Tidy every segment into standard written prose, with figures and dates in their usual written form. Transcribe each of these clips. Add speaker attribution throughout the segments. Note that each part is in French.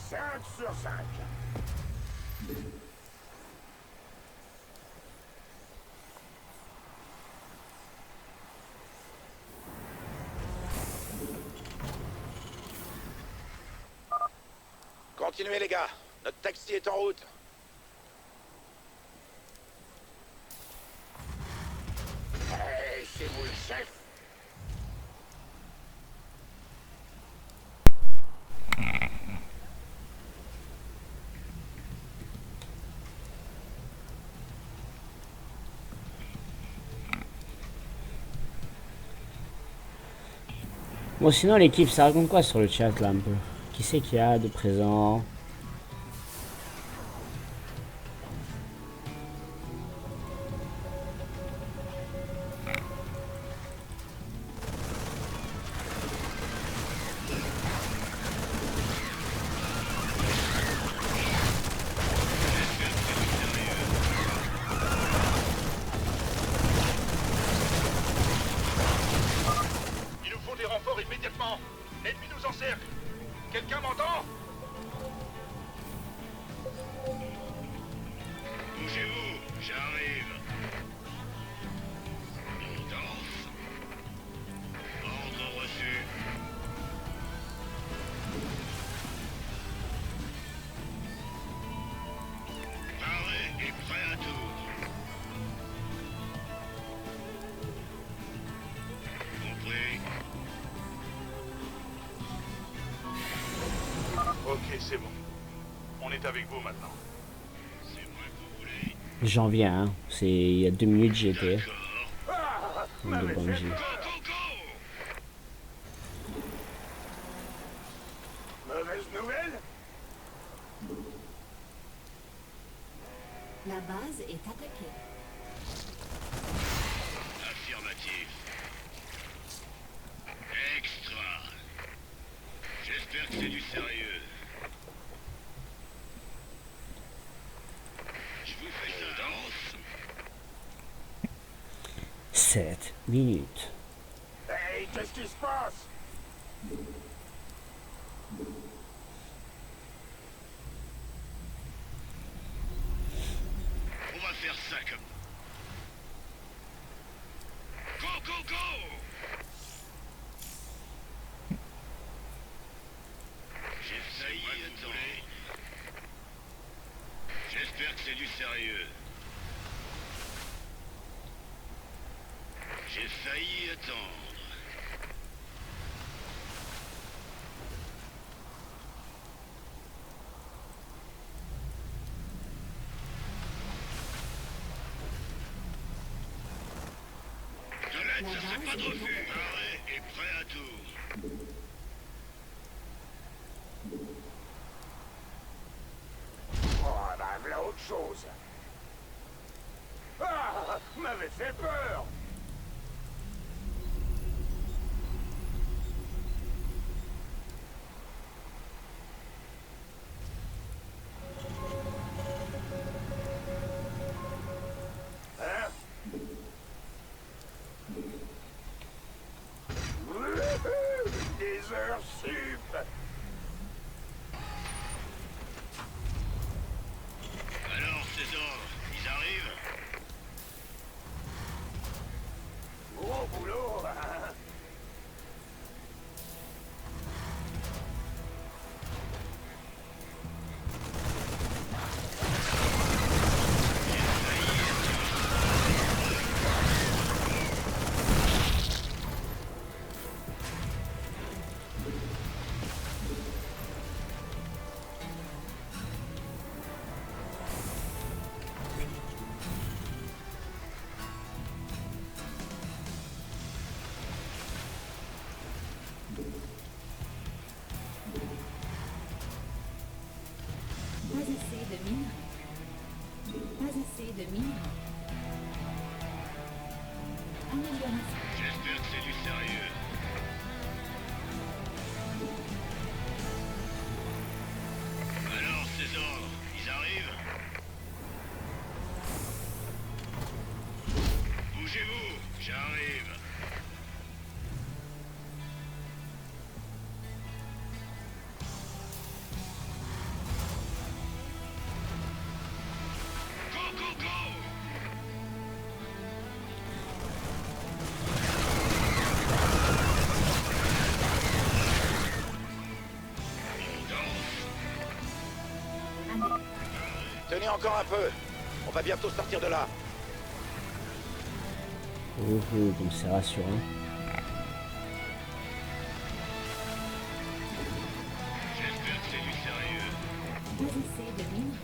Speaker 1: 5/5.
Speaker 2: Continuez les gars, notre taxi est en route.
Speaker 1: Hey, c'est vous le chef?
Speaker 3: Bon, sinon, l'équipe, ça raconte quoi sur le chat, là, un peu? Qui c'est qu'il y a de présent?
Speaker 4: Il nous faut des renforts immédiatement. L'ennemi nous encercle. Quelqu'un m'entend? Bougez-vous, j'arrive. On danse. Ordre reçu. Paré et prêt à tout. Compris. Ok, c'est bon. On est avec vous maintenant. C'est moi que vous voulez.
Speaker 3: J'en viens, hein. C'est... Il y a 2 minutes, j'y étais.
Speaker 4: D'accord.
Speaker 1: Ah,
Speaker 3: De
Speaker 1: m'avez
Speaker 3: Bungie.
Speaker 1: fait
Speaker 4: Go,
Speaker 1: peur.
Speaker 4: go, go!
Speaker 1: Mauvaise nouvelle?
Speaker 5: La base est attaquée.
Speaker 4: Affirmatif. Extra. J'espère que c'est du sérieux. Je vous fais ça. Danse.
Speaker 3: 7 minutes.
Speaker 1: Hey, qu'est-ce qui se passe?
Speaker 4: On va faire ça comme... Go, go, go! J'ai failli attendre. J'espère que c'est du sérieux. J'ai failli attendre. De l'aide, ça serait pas de refus. Paré et prêt à tout.
Speaker 1: Oh, bah, voilà autre chose. Ah, m'avait fait peur. Hein? Wouhou, des heures sup.
Speaker 4: Alors, ces ordres, ils arrivent?
Speaker 1: Gros boulot, hein?
Speaker 5: Pas assez de minerais. Pas assez de minerais. Amélioration.
Speaker 4: J'espère que c'est du sérieux. Alors, ces ordres, ils arrivent? Bougez-vous, j'arrive.
Speaker 2: Tenez encore un peu. On va bientôt sortir de là.
Speaker 3: Oh, oh, donc c'est rassurant.
Speaker 4: J'espère que c'est du sérieux.
Speaker 5: Deux essais de minerai.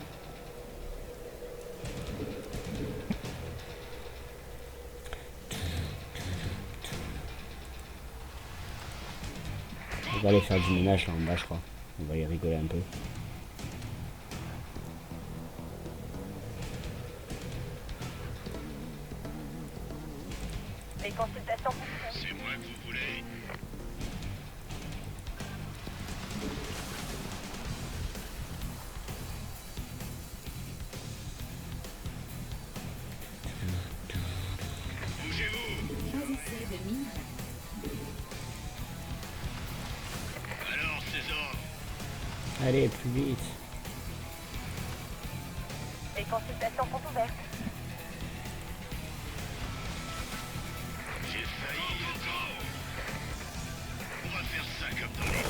Speaker 3: On va aller faire du ménage là en bas, je crois. On va y rigoler un peu.
Speaker 6: Les consultations.
Speaker 4: C'est moi que vous voulez. Bougez-vous.
Speaker 5: Trois essais de minerai.
Speaker 4: Alors, ces ordres.
Speaker 3: Allez, plus vite.
Speaker 6: Les consultations sont ouvertes.
Speaker 4: J'ai failli trop. On va faire ça comme dans les...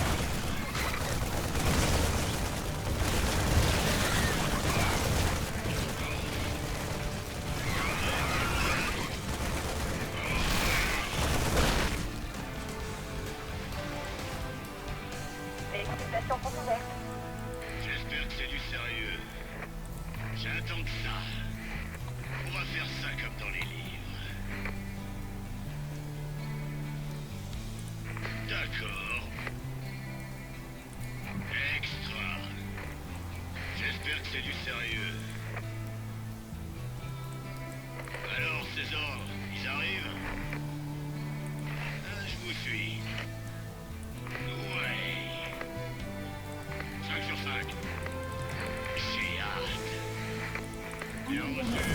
Speaker 6: Les consultations sont ouvertes.
Speaker 4: J'espère que c'est du sérieux. J'attends que ça. On va faire ça comme dans les livres. D'accord. Extra. J'espère que c'est du sérieux. Alors, ces ordres, ils arrivent? Ah, je vous suis. Ouais. 5 sur 5. J'ai hâte. Bien reçu.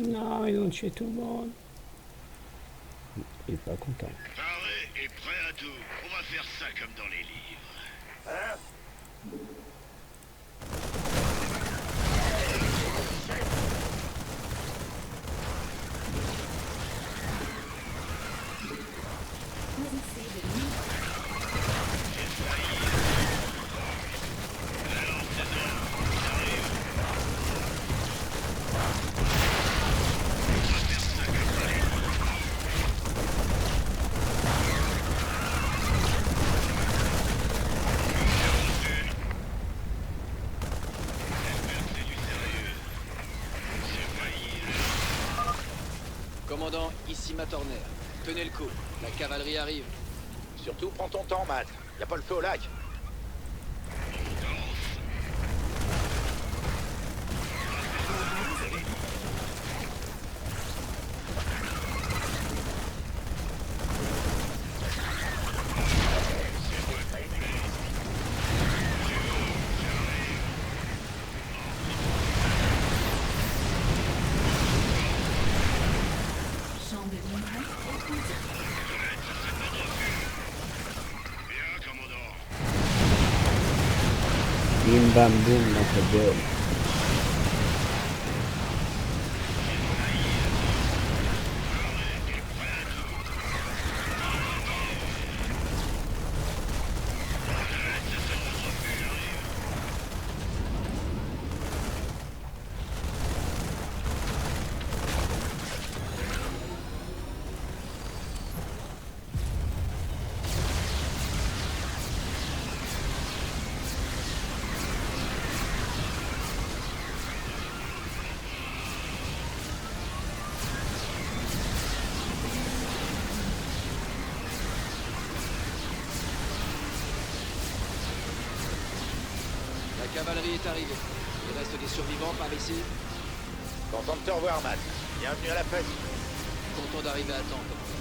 Speaker 3: Non, ils ont tué tout le monde. Il est pas content.
Speaker 4: Paré et prêt à tout. On va faire ça comme dans les livres.
Speaker 1: Hein?
Speaker 5: Trois essais de minerai.
Speaker 7: Commandant, ici Matt Horner. Tenez le coup, la cavalerie arrive.
Speaker 2: Surtout, prends ton temps, Matt. Y a pas le feu au lac.
Speaker 5: Champ de minerai épuisé.
Speaker 4: Bien, commandant.
Speaker 3: Bim bam boum dans ta gueule.
Speaker 7: cavalerie est arrivée. Il reste des survivants par ici.
Speaker 2: Content de te revoir, Matt. Bienvenue à la fête.
Speaker 7: Content d'arriver à temps, commandant.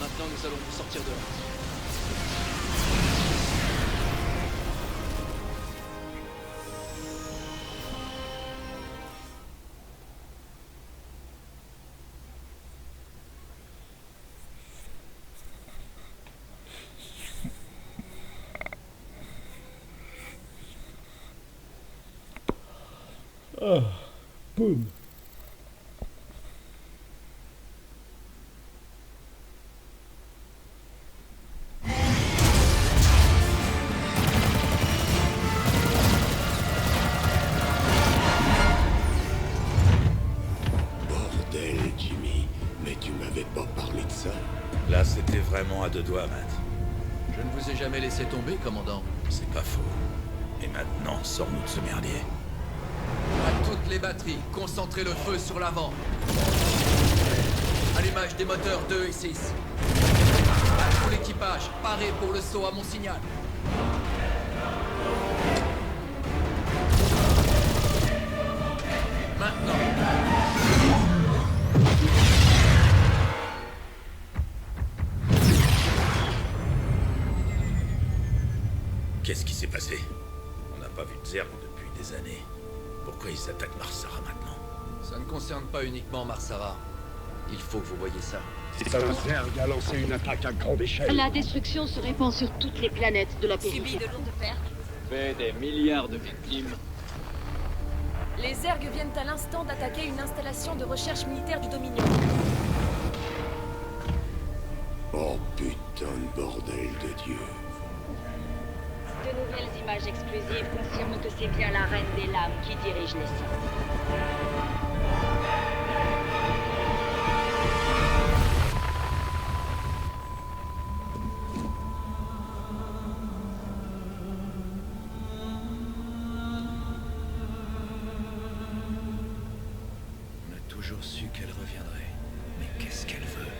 Speaker 7: Maintenant, nous allons vous sortir de là.
Speaker 3: Oh, boum.
Speaker 8: Bordel, Jimmy. Mais tu m'avais pas parlé de ça.
Speaker 9: Là, c'était vraiment à deux doigts, Matt.
Speaker 7: Je ne vous ai jamais laissé tomber, commandant.
Speaker 9: C'est pas faux. Et maintenant, sors-nous de ce merdier.
Speaker 7: À toutes les batteries, concentrez le feu sur l'avant. Allumage des moteurs 2 et 6. À tout l'équipage, parez pour le saut à mon signal. Maintenant.
Speaker 9: Qu'est-ce qui s'est passé? On n'a pas vu de Zerg depuis des années. Pourquoi ils attaquent Marsara maintenant?
Speaker 7: Ça ne concerne pas uniquement Marsara. Il faut que vous voyez ça.
Speaker 8: C'est un Zerg a lancé une attaque à grande échelle.
Speaker 10: La destruction se répand sur toutes les planètes de la
Speaker 5: Subi
Speaker 10: périphérie.
Speaker 5: de lourdes pertes.
Speaker 7: Fait des milliards de victimes.
Speaker 11: Les Zergs viennent à l'instant d'attaquer une installation de recherche militaire du Dominion.
Speaker 8: Oh putain de bordel de Dieu.
Speaker 10: De nouvelles images exclusives confirment que c'est bien la Reine des Lames qui dirige les sites.
Speaker 9: On a toujours su qu'elle reviendrait. Mais qu'est-ce qu'elle veut?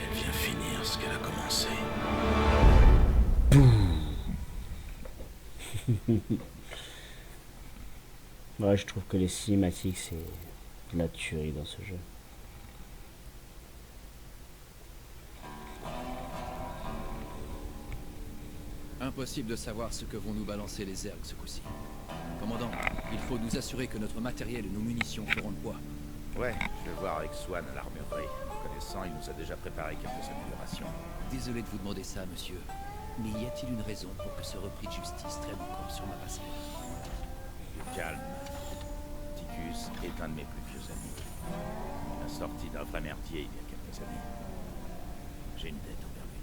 Speaker 9: Elle vient finir ce qu'elle a commencé.
Speaker 3: Ouais, je trouve que les cinématiques, c'est de la tuerie dans ce jeu.
Speaker 7: Impossible de savoir ce que vont nous balancer les Zergs ce coup-ci. Commandant, il faut nous assurer que notre matériel et nos munitions feront le poids.
Speaker 2: Ouais, je vais voir avec Swan à l'armurerie. Me connaissant, il nous a déjà préparé quelques améliorations.
Speaker 7: Désolé de vous demander ça, monsieur. Mais y a-t-il une raison pour que ce repris de justice traîne encore sur ma passerelle?
Speaker 2: Du calme. Ticus est un de mes plus vieux amis. Il m'a sorti d'un vrai merdier il y a quelques années. J'ai une dette envers lui.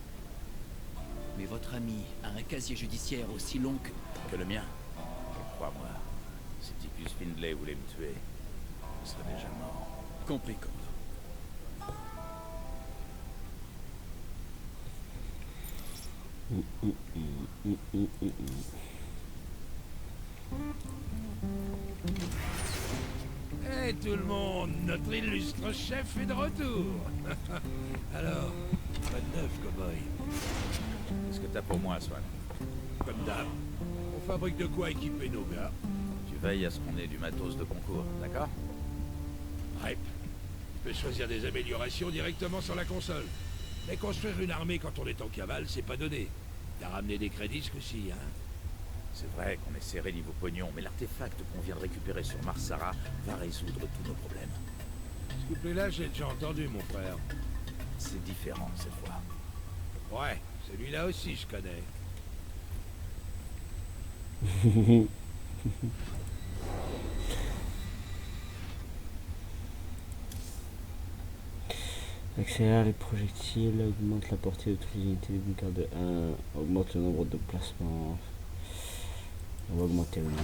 Speaker 7: Mais votre ami a un casier judiciaire aussi long que...
Speaker 2: Que le mien. Crois-moi, si Ticus Findlay voulait me tuer, je serais déjà mort.
Speaker 7: Compris, commandant.
Speaker 12: Hey tout le monde, notre illustre chef est de retour. Alors, pas de neuf, cowboy.
Speaker 2: Qu'est-ce que t'as pour moi, Swan?
Speaker 12: Comme d'hab, on fabrique de quoi équiper nos gars.
Speaker 2: Tu veilles à ce qu'on ait du matos de concours, d'accord?
Speaker 12: Rep, tu peux choisir des améliorations directement sur la console. Mais construire une armée quand on est en cavale, c'est pas donné. T'as ramené des crédits ce coup-ci, hein?
Speaker 2: C'est vrai qu'on est serré niveau pognon, mais l'artefact qu'on vient de récupérer sur Marsara va résoudre tous nos problèmes.
Speaker 12: Ce couplet-là, j'ai déjà entendu, mon frère.
Speaker 2: C'est différent cette fois.
Speaker 12: Ouais, celui-là aussi, je connais.
Speaker 3: Accélère les projectiles, augmente la portée de toutes les unités de bunker de 1, augmente le nombre de placements. On va augmenter le nombre.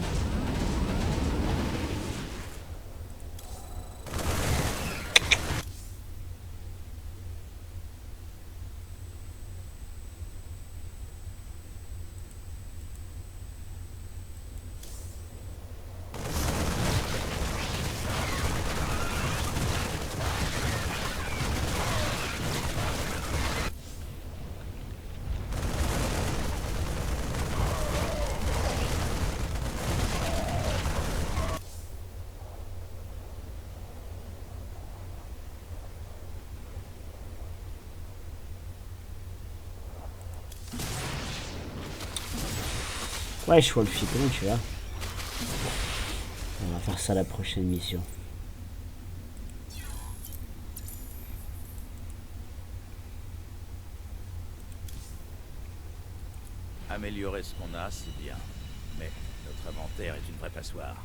Speaker 3: Ouais, je vois le film, comment tu vas? On va faire ça la prochaine mission.
Speaker 2: Améliorer ce qu'on a, c'est bien. Mais notre inventaire est une vraie passoire.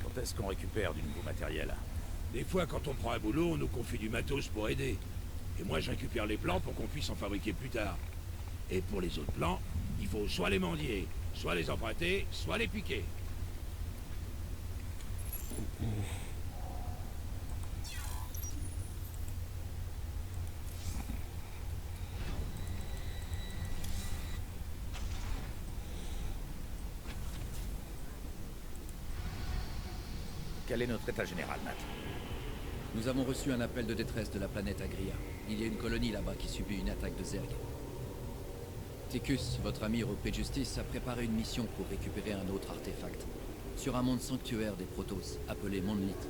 Speaker 2: Quand est-ce qu'on récupère du nouveau matériel?
Speaker 12: Des fois, quand on prend un boulot, on nous confie du matos pour aider. Et moi, je récupère les plans pour qu'on puisse en fabriquer plus tard. Et pour les autres plans, il faut soit les mendier, soit les emprunter, soit les piquer.
Speaker 2: Quel est notre état général, Matt?
Speaker 7: Nous avons reçu un appel de détresse de la planète Agria. Il y a une colonie là-bas qui subit une attaque de Zerg. Ticus, votre ami Europé de Justice, a préparé une mission pour récupérer un autre artefact. Sur un monde sanctuaire des Protoss, appelé Monolith.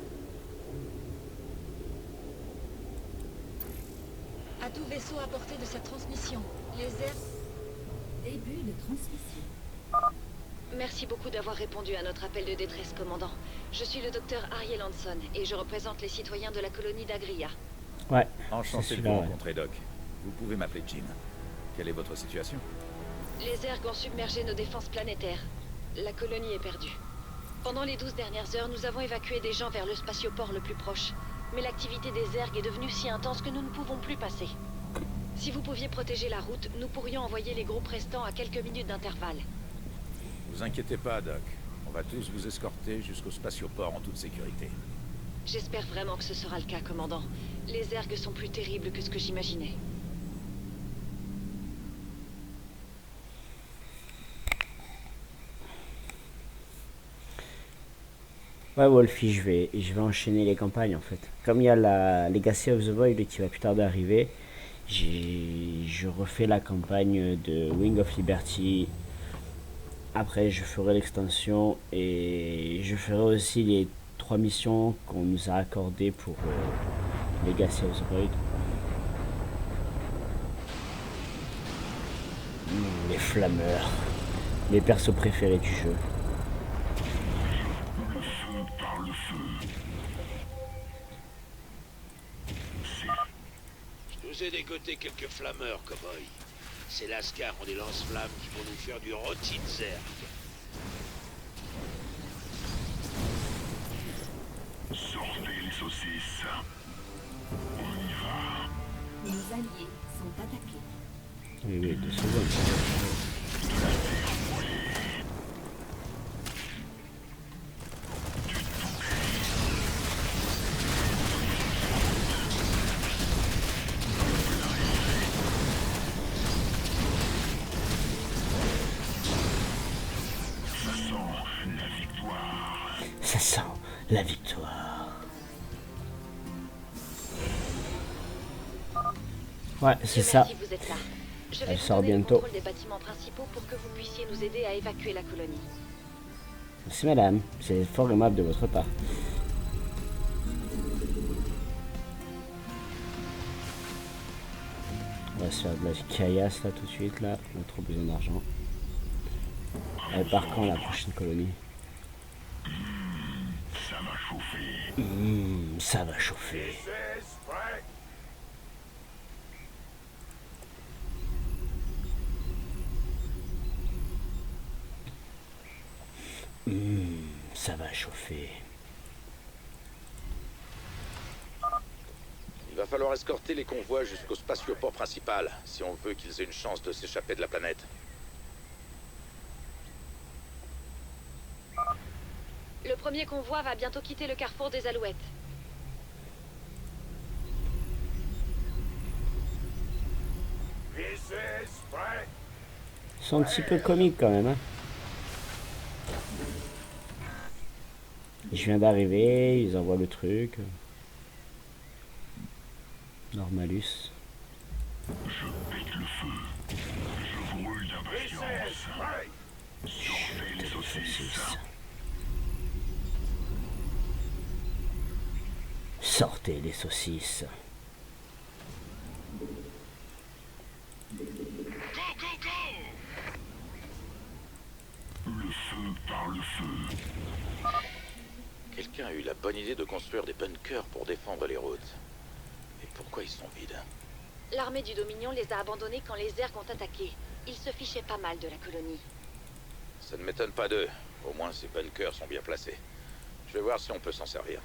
Speaker 10: À tout vaisseau à portée de cette transmission. Les airs...
Speaker 5: Début de transmission.
Speaker 10: Merci beaucoup d'avoir répondu à notre appel de détresse, commandant. Je suis le docteur Ariel Hanson et je représente les citoyens de la colonie d'Agria.
Speaker 3: Ouais.
Speaker 2: Enchanté de vous rencontrer, Doc. Vous pouvez m'appeler Jim. Quelle est votre situation?
Speaker 10: Les Zerg ont submergé nos défenses planétaires. La colonie est perdue. Pendant les 12 dernières heures, nous avons évacué des gens vers le spatioport le plus proche. Mais l'activité des Zerg est devenue si intense que nous ne pouvons plus passer. Si vous pouviez protéger la route, nous pourrions envoyer les groupes restants à quelques minutes d'intervalle.
Speaker 2: Vous inquiétez pas, Doc. On va tous vous escorter jusqu'au spatioport en toute sécurité.
Speaker 10: J'espère vraiment que ce sera le cas, commandant. Les Zerg sont plus terribles que ce que j'imaginais.
Speaker 3: Ouais, Wolfie, je vais enchaîner les campagnes en fait. Comme il y a la Legacy of the Void qui va plus tard d'arriver, je refais la campagne de Wing of Liberty. Après, je ferai l'extension et je ferai aussi les 3 missions qu'on nous a accordées pour Legacy of the Void. Les flammeurs, mes persos préférés du jeu.
Speaker 12: Je nous ai dégoté quelques flammeurs, cow-boy. C'est Lascar ont des lance-flammes qui vont nous faire du rôti de Zerg.
Speaker 8: Sortez les saucisses. On y va.
Speaker 5: Nos alliés sont attaqués.
Speaker 3: Oui, 2 secondes. Ça sent la victoire. Ouais, c'est ça.
Speaker 10: Merci, vous êtes là. Je vais
Speaker 3: Elle
Speaker 10: vous
Speaker 3: sort
Speaker 10: donner le
Speaker 3: bientôt.
Speaker 10: contrôle des bâtiments principaux pour que vous puissiez nous aider à évacuer la colonie.
Speaker 3: Merci madame, c'est fort aimable de votre part. On va se faire de la caillasse là tout de suite là, on a trop besoin d'argent. Elle part quand la prochaine colonie?
Speaker 8: Ça va chauffer.
Speaker 3: Ça va chauffer. Ça va chauffer.
Speaker 9: Il va falloir escorter les convois jusqu'au spatioport principal, si on veut qu'ils aient une chance de s'échapper de la planète.
Speaker 10: Le premier convoi va bientôt quitter le carrefour des Alouettes.
Speaker 3: Ils sont un petit peu comiques quand même. Hein. Je viens d'arriver, ils envoient le truc. Normalus.
Speaker 8: Je pète le feu. Je brûle d'impatience. Sortez les saucisses.
Speaker 3: Sortez les saucisses.
Speaker 4: Go, go, go!
Speaker 2: Quelqu'un a eu la bonne idée de construire des bunkers pour défendre les routes. Et pourquoi ils sont vides?
Speaker 10: L'armée du Dominion les a abandonnés quand les Zergs ont attaqué. Ils se fichaient pas mal de la colonie.
Speaker 2: Ça ne m'étonne pas d'eux. Au moins ces bunkers sont bien placés. Je vais voir si on peut s'en servir.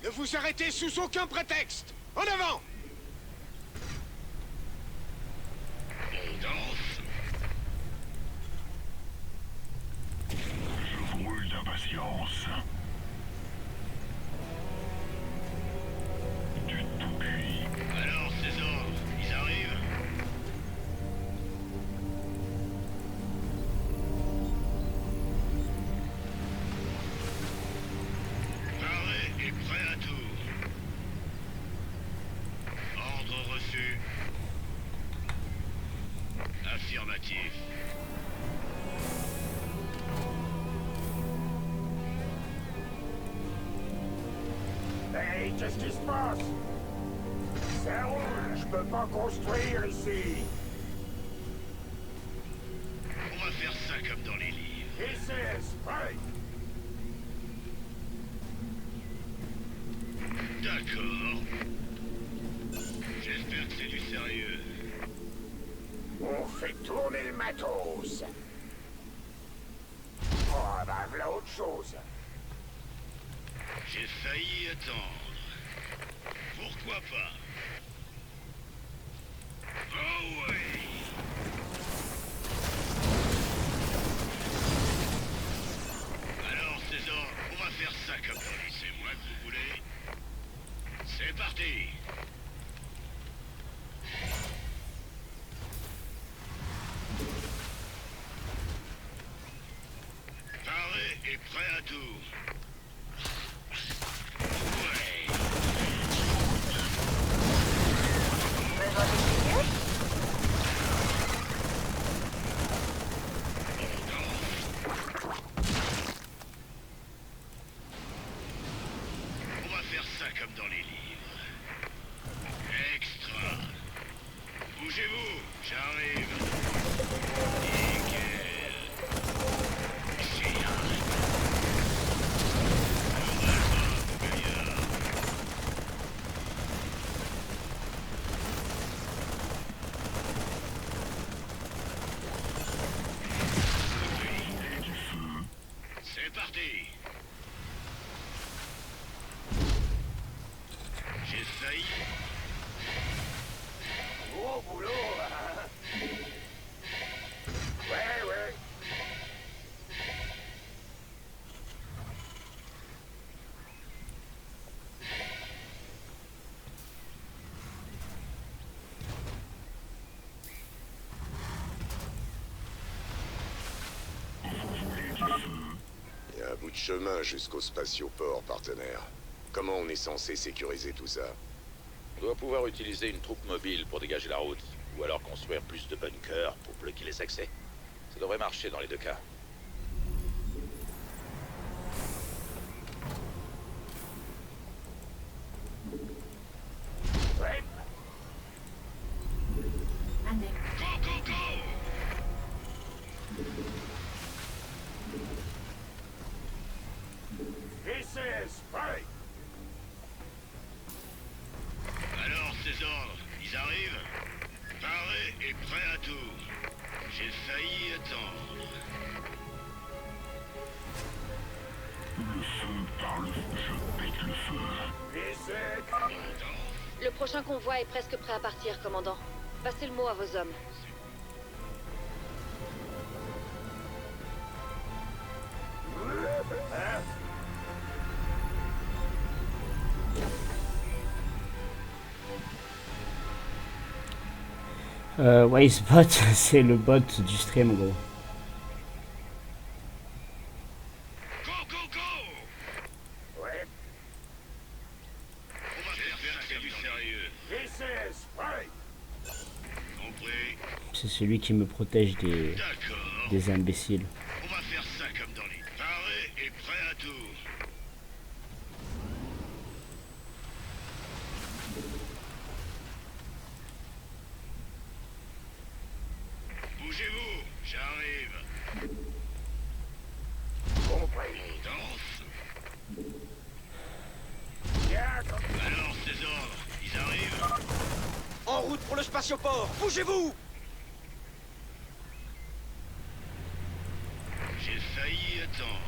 Speaker 1: Ne vous arrêtez sous aucun prétexte! En avant!
Speaker 4: On danse.
Speaker 8: Je brûle d'impatience. Du tout cuit.
Speaker 4: Alors, César, ils arrivent. Paré et prêt à tout. Ordre reçu. Affirmatif.
Speaker 1: Hey, qu'est-ce qui se passe? Ça roule, je peux pas construire ici.
Speaker 4: On va faire ça comme dans les livres.
Speaker 1: ICS, prêt!
Speaker 4: D'accord. J'espère que c'est du sérieux.
Speaker 1: On fait tourner le matos. Oh, bah, voilà autre chose.
Speaker 4: J'ai failli attendre. Pourquoi pas? Oh ouais! Alors César, on va faire ça comme dans les... C'est moi que vous voulez? C'est parti! Paré et prêt à tout. On va faire ça comme dans les livres. Extra. Bougez-vous, j'arrive. Nickel. Génial. C'est parti. J'ai failli.
Speaker 1: Gros boulot, hein? Ouais, ouais.
Speaker 8: Il y a un bout de chemin jusqu'au spatioport, partenaire. Comment on est censé sécuriser tout ça?
Speaker 2: On doit pouvoir utiliser une troupe mobile pour dégager la route. Ou alors construire plus de bunkers pour bloquer les accès. Ça devrait marcher dans les deux cas.
Speaker 1: Ouais.
Speaker 5: Annex.
Speaker 4: Go, go, go!
Speaker 1: ICS, prêt!
Speaker 4: Alors César, ils arrivent? Paré et prêt à tout. J'ai failli attendre.
Speaker 8: Le feu par le feu, je pète le feu.
Speaker 1: ICS,
Speaker 4: On danse.
Speaker 10: Le prochain convoi est presque prêt à partir, commandant. Passez le mot à vos hommes.
Speaker 1: hein?
Speaker 3: Wisebot, c'est le bot du stream, gros.
Speaker 4: Go, go, go!
Speaker 1: Ouais.
Speaker 4: On va faire ça comme du sérieux.
Speaker 1: ICS, prêt!
Speaker 4: Compris?
Speaker 3: C'est celui qui me protège
Speaker 4: D'accord.
Speaker 3: des imbéciles.
Speaker 4: On va faire ça comme dans les... Paré et prêt à tout. Bougez-vous, j'arrive.
Speaker 13: spatioport. Bougez-vous!
Speaker 4: J'ai failli attendre.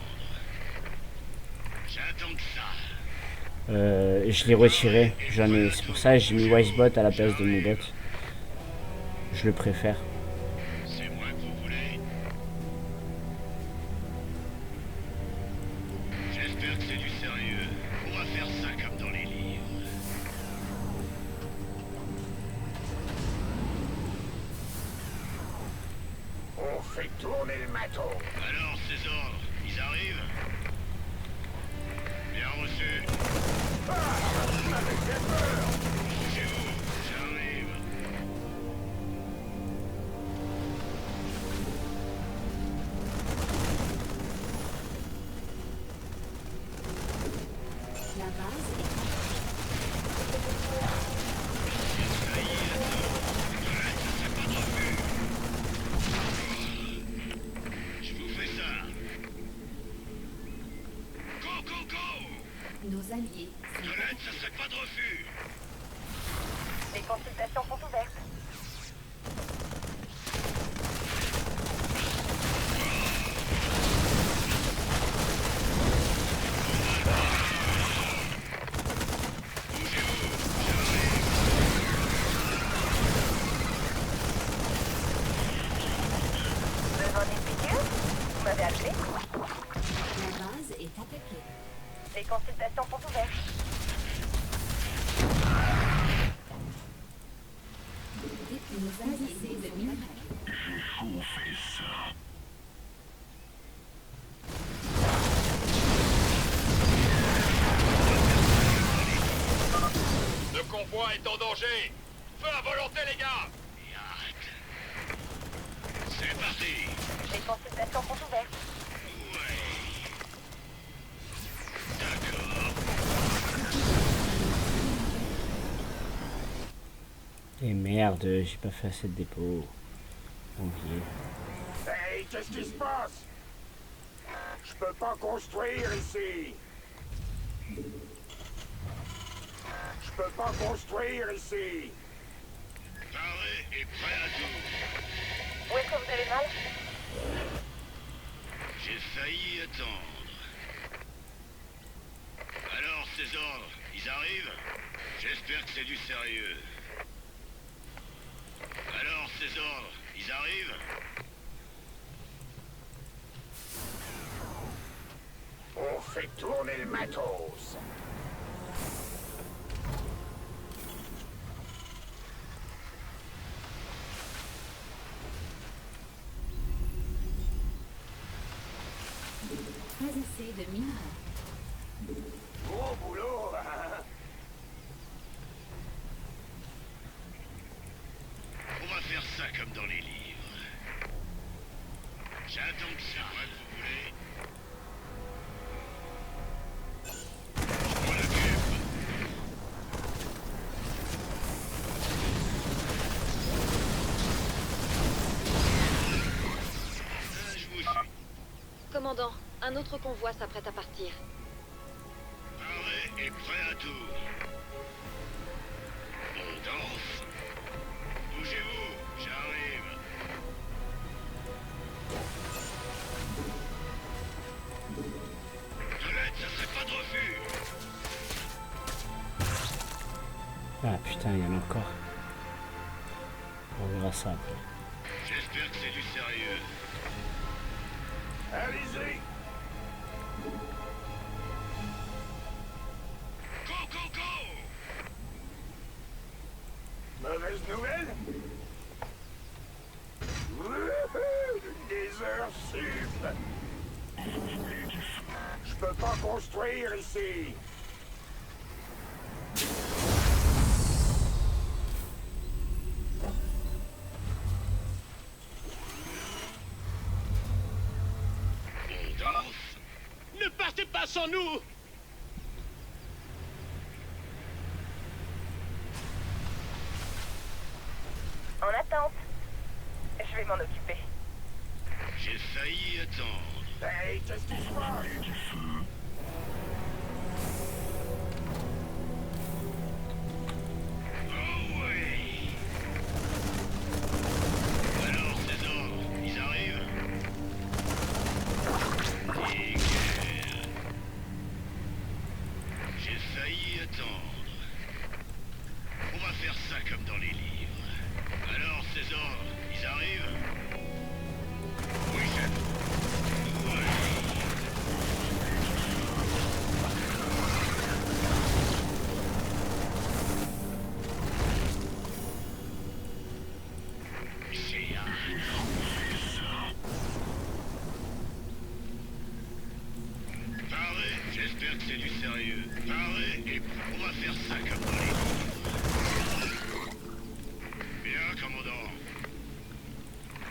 Speaker 4: J'attends que ça.
Speaker 3: Je l'ai retiré. C'est pour ça que j'ai mis Wisebot à la place de Moubot. Je le préfère.
Speaker 4: C'est moi que vous voulez. J'espère que c'est du sérieux. On va faire ça comme dans les livres.
Speaker 1: On fait tourner le matos.
Speaker 4: Alors, ces ordres, ils arrivent? Bien reçu.
Speaker 1: Avec des peurs.
Speaker 4: Bougez-vous, j'arrive.
Speaker 5: La base est
Speaker 4: Je vous fais ça. Go, go, go!
Speaker 5: nos alliés.
Speaker 4: Colette, ça serait pas de refus.
Speaker 6: Les consultations sont ouvertes. Besoin d'une piqûre? Vous m'avez appelé?
Speaker 5: La base est attaquée.
Speaker 6: Les consultations sont ouvertes.
Speaker 5: Nos alliés de minerais.
Speaker 4: Le convoi est en danger. Feu à volonté, les gars. Et arrête. C'est parti.
Speaker 6: Les consultations sont ouvertes.
Speaker 4: Ouais. D'accord.
Speaker 3: Et merde, j'ai pas fait assez de dépôt. Oublié.
Speaker 1: Hey, qu'est-ce qui se passe? Je peux pas construire ici. Je peux pas construire ici.
Speaker 4: Paré et prêt à tout.
Speaker 6: Où est-ce que vous avez mal?
Speaker 4: J'ai failli attendre. Alors, ces ordres, ils arrivent? J'espère que c'est du sérieux. Alors, ces ordres, ils arrivent?
Speaker 1: On fait tourner le matos.
Speaker 5: Pas assez de minerais.
Speaker 1: Gros boulot, hein?
Speaker 4: On va faire ça comme dans les livres. J'attends que ça. Moi que vous voulez. Je m'en occupe. Je vous suis.
Speaker 10: Commandant, un autre convoi s'apprête à partir.
Speaker 4: Paré et prêt à tout. On danse. Bougez-vous, j'arrive. Colette, ça serait pas de refus.
Speaker 3: Ah putain, il y en a encore. On verra ça après.
Speaker 4: J'espère que c'est du sérieux.
Speaker 1: Allez-y.
Speaker 4: Go, go, go!
Speaker 1: Mauvaise nouvelle? Wouhou, des heures sup. Je peux pas construire ici.
Speaker 4: On danse. Ne partez pas sans nous!
Speaker 6: En attente. Je vais m'en occuper.
Speaker 4: J'ai failli attendre.
Speaker 1: Hey, qu'est-ce qui se passe?
Speaker 4: Oh ouais! J'espère que c'est du sérieux. Paré et on va faire ça comme dans les livres. Bien, commandant.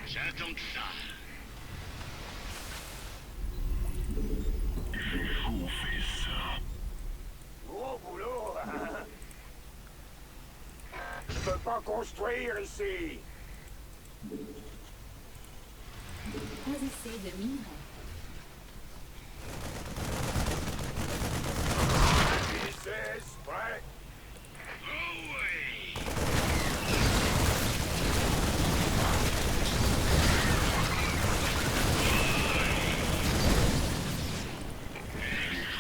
Speaker 4: J'attends que ça.
Speaker 1: Je vous fais ça. Gros boulot, hein? Je peux pas construire ici.
Speaker 5: Pas assez de minerais.
Speaker 1: This prêt.
Speaker 4: Oh oui.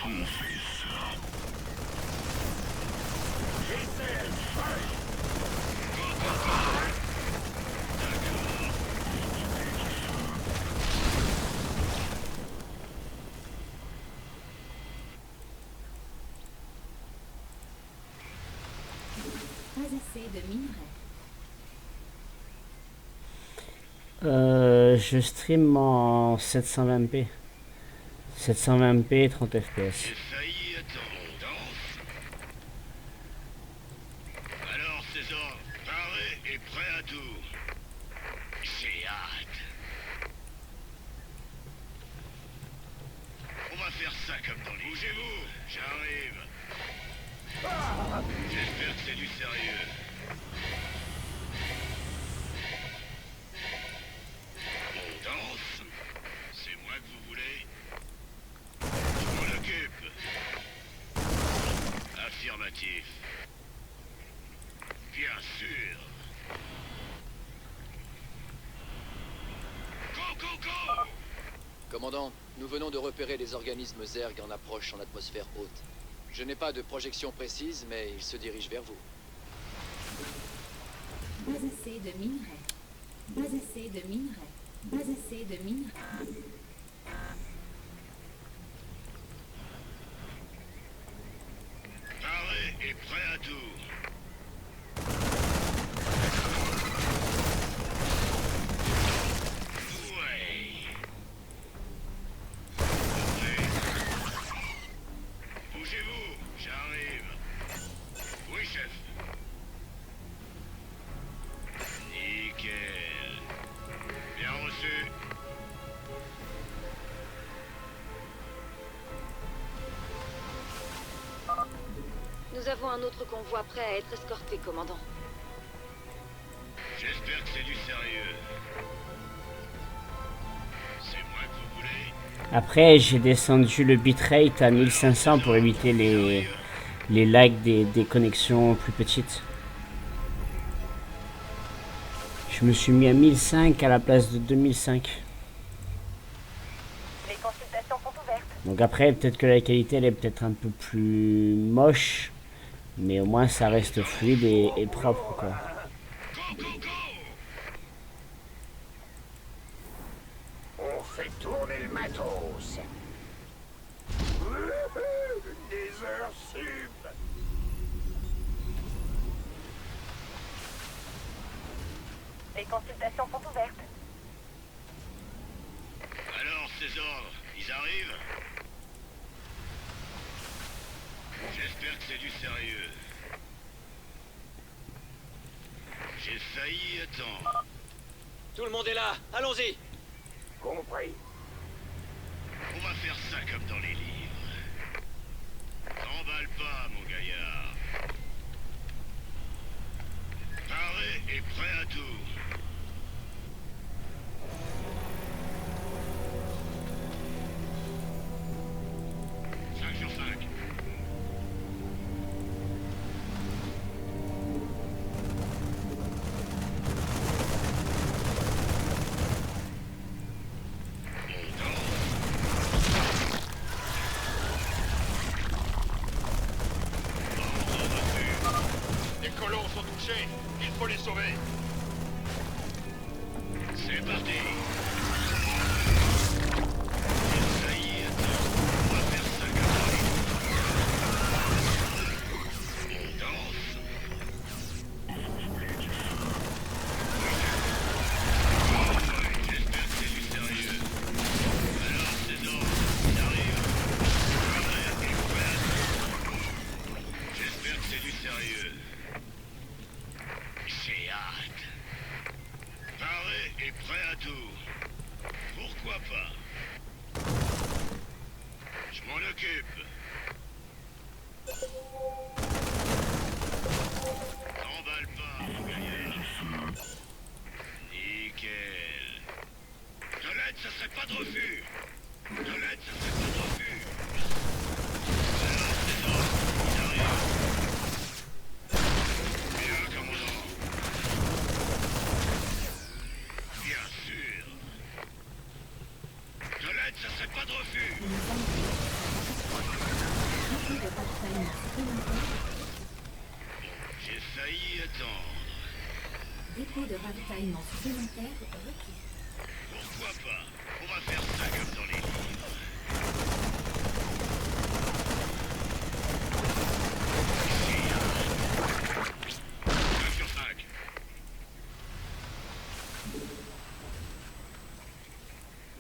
Speaker 1: On fait ça. This prêt.
Speaker 5: Pas assez de minerais.
Speaker 3: Je stream en 720p. 720p, 30 fps.
Speaker 4: J'ai failli attendre. Danse. Alors, César, paré et prêt à tout. J'ai hâte. On va faire ça comme dans les... Bougez-vous, j'arrive. J'espère que c'est du sérieux. On danse. C'est moi que vous voulez. Je m'en occupe. Affirmatif. Bien sûr. Go, go, go!
Speaker 7: Commandant, nous venons de repérer les organismes Zerg en approche en atmosphère haute. Je n'ai pas de projection précise, mais ils se dirigent vers vous.
Speaker 5: Pas assez de minerais. Pas assez de minerais. Pas assez de minerais.
Speaker 4: Paré et prêt à tout. Ouais. Bougez-vous, j'arrive. Oui, chef. Nickel. Bien reçu.
Speaker 10: Nous avons un autre convoi prêt à être escorté, commandant.
Speaker 4: J'espère que c'est du sérieux. C'est moi que vous voulez.
Speaker 3: Après, j'ai descendu le bitrate à 1500 pour éviter les lags des connexions plus petites. Je me suis mis à 1005 à la place de 2005.
Speaker 6: Les consultations sont ouvertes.
Speaker 3: Donc après, peut-être que la qualité elle est peut-être un peu plus moche, mais au moins ça reste fluide et propre, quoi.
Speaker 1: On fait tourner le matos. Des heures sup.
Speaker 6: Les consultations sont ouvertes.
Speaker 4: Alors, ces ordres, ils arrivent? J'espère que c'est du sérieux. J'ai failli attendre.
Speaker 7: Tout le monde est là, allons-y!
Speaker 1: Compris.
Speaker 4: On va faire ça comme dans les livres. T'emballe pas, mon gaillard. Paré et prêt à tout. Sur 5.
Speaker 1: Les colons sont touchés. Il faut les sauver.
Speaker 4: C'est parti. J'ai failli attendre. On va faire ça comme dans les livres. On danse. J'espère que c'est du sérieux. Alors, ces ordres, ils arrivent. Prêt et prêt m'en occupe. T'emballe pas, mon gaillard. Nickel. De l'aide, ça serait pas de refus. De l'aide, ça serait pas de refus. Alors, c'est ça, ils arrivent. Bien, commandant. Bien sûr. De l'aide, ça serait pas de refus. J'ai failli attendre.
Speaker 5: Dépôt de ravitaillement supplémentaire requis.
Speaker 4: Pourquoi pas? On va faire ça comme dans les livres. Ici, 5 sur 5.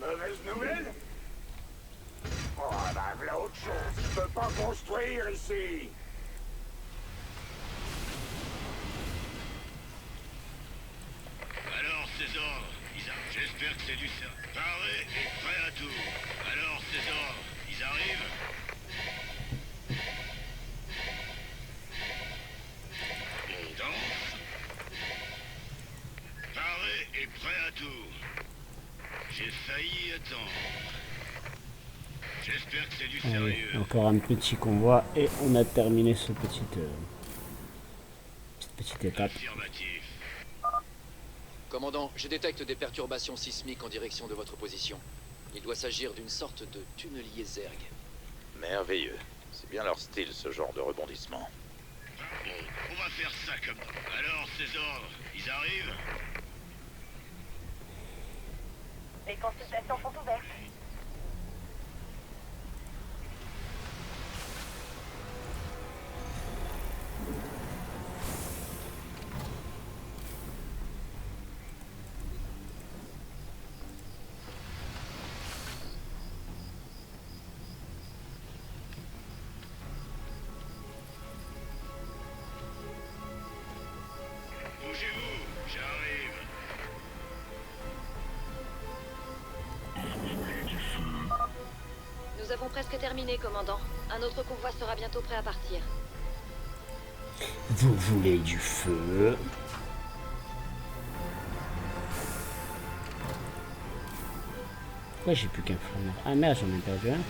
Speaker 1: Mauvaise nouvelle? Oh, bah, voilà autre chose. Je peux pas construire ici.
Speaker 4: Alors, ces ordres, j'espère que c'est du ça. Paré et prêt à tout. Alors, ces ordres, ils arrivent? On danse? Paré et prêt à tout. J'ai failli attendre. J'espère que c'est du
Speaker 3: Allez,
Speaker 4: sérieux.
Speaker 3: encore un petit convoi et on a terminé ce cette petite étape.
Speaker 4: Affirmatif.
Speaker 7: Commandant, je détecte des perturbations sismiques en direction de votre position. Il doit s'agir d'une sorte de tunnelier zerg.
Speaker 2: Merveilleux. C'est bien leur style, ce genre de rebondissement.
Speaker 4: Bon, on va faire ça comme... Alors, ces ordres, ils arrivent?
Speaker 6: Les consultations sont ouvertes.
Speaker 4: Bougez-vous, j'arrive.
Speaker 10: Nous avons presque terminé, commandant. Un autre convoi sera bientôt prêt à partir.
Speaker 3: Vous voulez du feu? Pourquoi j'ai plus qu'un flameur? Ah merde, j'en ai perdu un.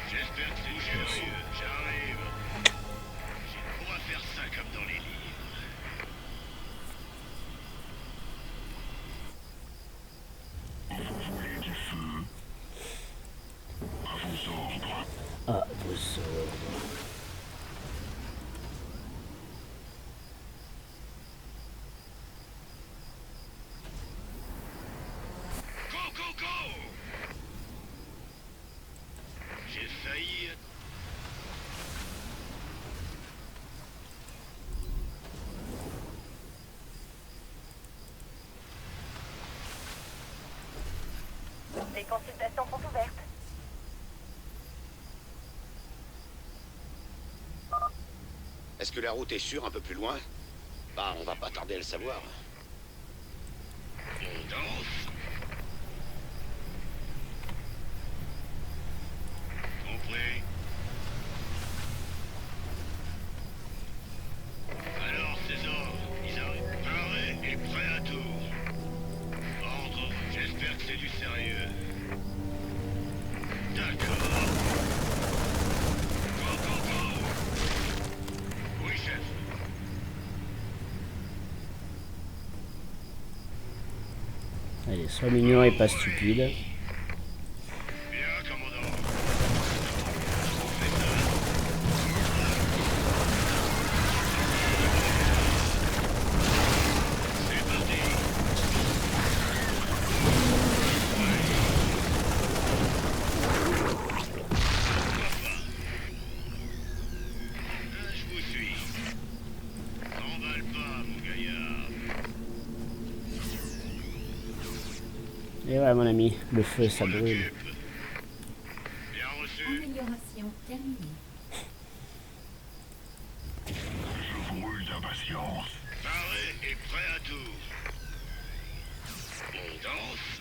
Speaker 4: J'espère que c'est sérieux. J'arrive. On va faire ça comme dans les livres.
Speaker 3: Ah, vos ordres.
Speaker 4: Go, go, go! J'ai failli...
Speaker 6: Les consultations sont ouvertes.
Speaker 13: Est-ce que la route est sûre un peu plus loin? Bah, on va pas tarder à le savoir.
Speaker 4: On danse? Compris. Alors, ces ordres, ils arrivent. Parés et prêts à tout. Ordre, j'espère que c'est du sérieux. D'accord. Go, go, go! Oui, chef.
Speaker 3: Allez, sois mignon et pas stupide.
Speaker 4: Bien, commandant. C'est parti. Je vous suis. T'emballe pas, mon gaillard.
Speaker 3: Et voilà mon ami, le feu ça brûle.
Speaker 4: Bien reçu.
Speaker 5: Amélioration terminée.
Speaker 1: Je brûle d'impatience.
Speaker 4: Paré et prêt à tout. On danse?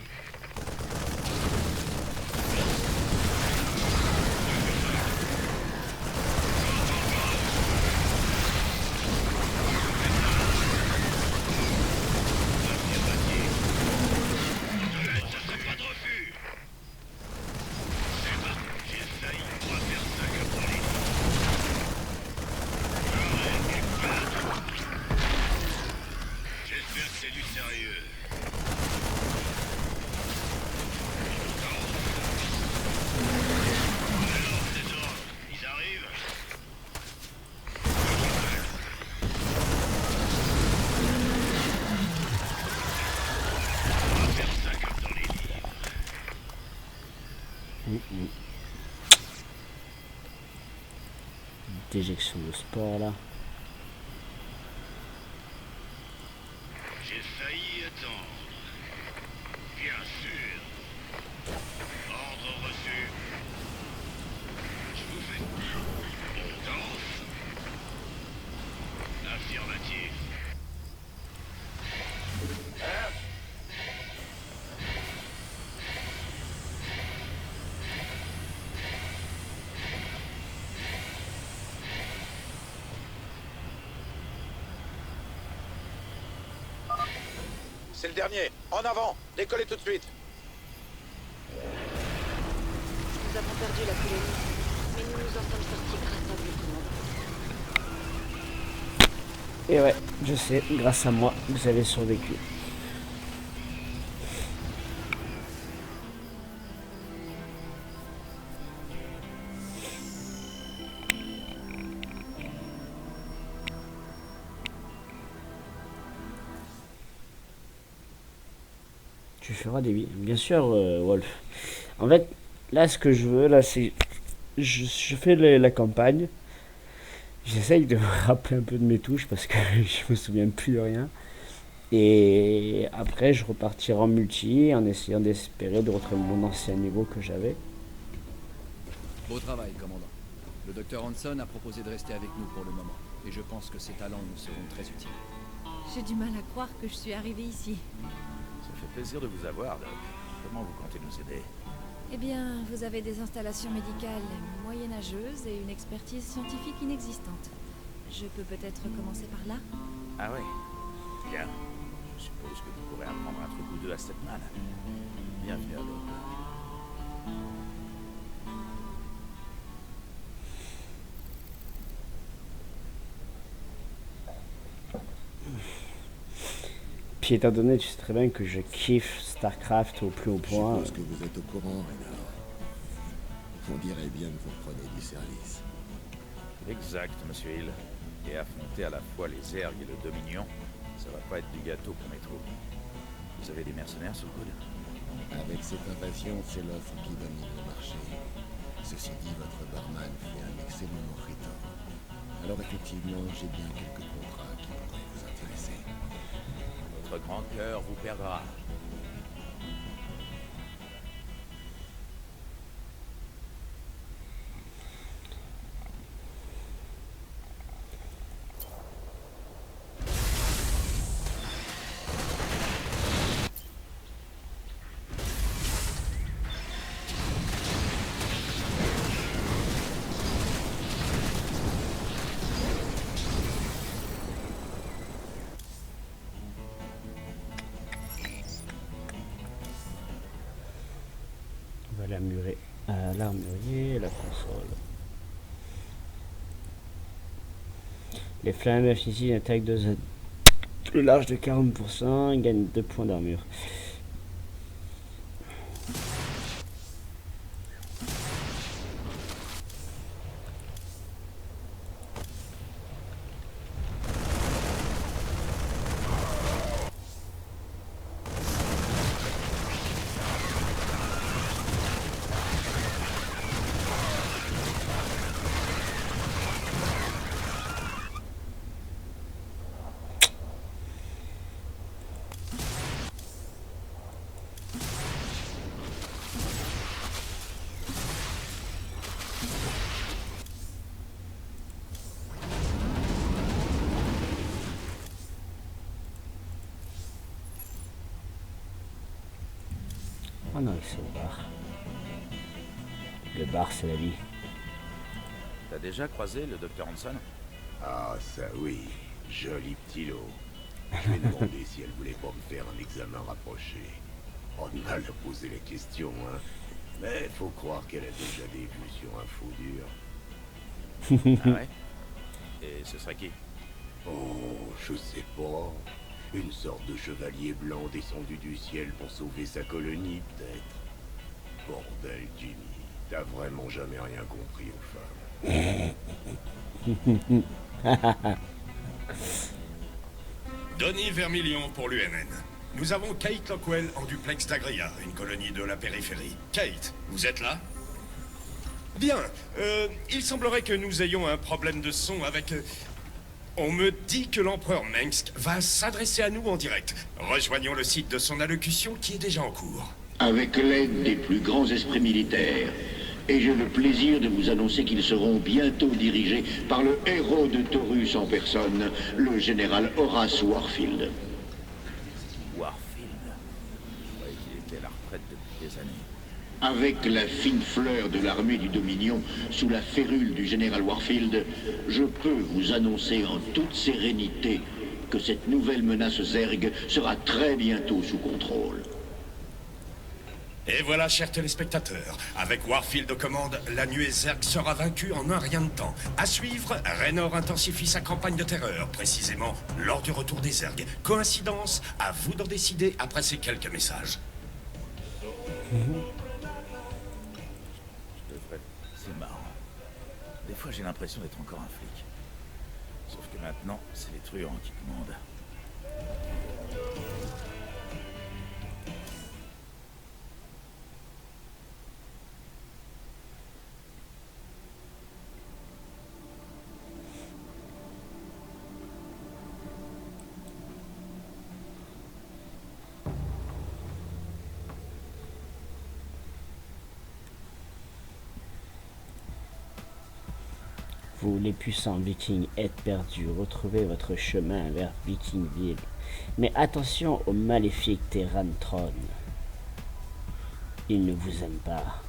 Speaker 3: Déjection de sport là.
Speaker 4: J'ai failli attendre. Bien sûr. Ordre reçu. Je vous fais. On danse. Affirmatif.
Speaker 13: C'est le dernier. En avant. Décollez tout de suite.
Speaker 10: Nous avons perdu la colonie, mais nous nous en sommes sortis grâce à vous, commandant.
Speaker 3: Et ouais, je sais, grâce à moi, vous avez survécu. Tu feras des vies. Bien sûr, Wolf. En fait, là, ce que je veux, là, c'est... Je fais la campagne. J'essaye de me rappeler un peu de mes touches parce que je me souviens plus de rien. Et après, je repartirai en multi en essayant d'espérer de retrouver mon ancien niveau que j'avais.
Speaker 7: Beau travail, commandant. Le docteur Hanson a proposé de rester avec nous pour le moment. Et je pense que ses talents nous seront très utiles.
Speaker 14: J'ai du mal à croire que je suis arrivée ici.
Speaker 2: Ça fait plaisir de vous avoir, Doc. Comment vous comptez nous aider?
Speaker 14: Eh bien, vous avez des installations médicales moyenâgeuses et une expertise scientifique inexistante. Je peux peut-être commencer par là?
Speaker 2: Ah ouais. Bien. Je suppose que vous pourrez apprendre un truc ou deux à cette man. Bienvenue à bord.
Speaker 3: Puis étant donné, tu sais très bien que je kiffe StarCraft au plus haut point.
Speaker 15: Je suppose que vous êtes au courant, Raynor. On dirait bien que vous reprenez du service.
Speaker 2: Exact, monsieur Hill. Et affronter à la fois les Zerg et le Dominion, ça va pas être du gâteau pour mes troupes. Vous avez des mercenaires sous le coude?
Speaker 15: Avec cette invasion, c'est l'offre qui domine le marché. Ceci dit, votre barman fait un excellent mojito. Alors effectivement, j'ai bien quelques contrats qui pourraient vous intéresser.
Speaker 2: Votre grand cœur vous perdra.
Speaker 3: On va l'armurer à l'armurier et la console. Les flammes affichent une attaque de Z. Le large de 40%, il gagne 2 points d'armure. Oh non, c'est le bar. Le bar, c'est la vie.
Speaker 2: T'as déjà croisé le docteur Hanson?
Speaker 1: Ah, ça oui. Joli petit lot. Je lui ai demandé si elle voulait pas me faire un examen rapproché. On a mal à poser la question, hein. Mais faut croire qu'elle a déjà des vues sur un faux dur.
Speaker 2: Ah ouais? Et ce serait qui?
Speaker 1: Oh, je sais pas. Une sorte de chevalier blanc descendu du ciel pour sauver sa colonie, peut-être. Bordel, Jimmy. T'as vraiment jamais rien compris aux femmes.
Speaker 16: Donny Vermillion pour l'UNN. Nous avons Kate Lockwell en duplex d'Agria, une colonie de la périphérie. Kate, vous êtes là? Bien, il semblerait que nous ayons un problème de son avec... On me dit que l'empereur Mengsk va s'adresser à nous en direct. Rejoignons le site de son allocution qui est déjà en cours.
Speaker 17: Avec l'aide des plus grands esprits militaires. Et j'ai le plaisir de vous annoncer qu'ils seront bientôt dirigés par le héros de Taurus en personne, le général Horace Warfield.
Speaker 2: Warfield? Je croyais qu'il était à la retraite depuis des années.
Speaker 17: Avec la fine fleur de l'armée du Dominion sous la férule du général Warfield, je peux vous annoncer en toute sérénité que cette nouvelle menace Zerg sera très bientôt sous contrôle.
Speaker 16: Et voilà, chers téléspectateurs, avec Warfield aux commandes, la nuée Zerg sera vaincue en un rien de temps. À suivre, Raynor intensifie sa campagne de terreur, précisément lors du retour des Zerg. Coïncidence? À vous d'en décider après ces quelques messages.
Speaker 2: C'est marrant. Des fois, j'ai l'impression d'être encore un flic. Sauf que maintenant, c'est les truands qui commandent.
Speaker 3: Vous, les puissants vikings, êtes perdus. Retrouvez votre chemin vers Vikingville. Mais attention au maléfique Terran Throne. Il ne vous aime pas.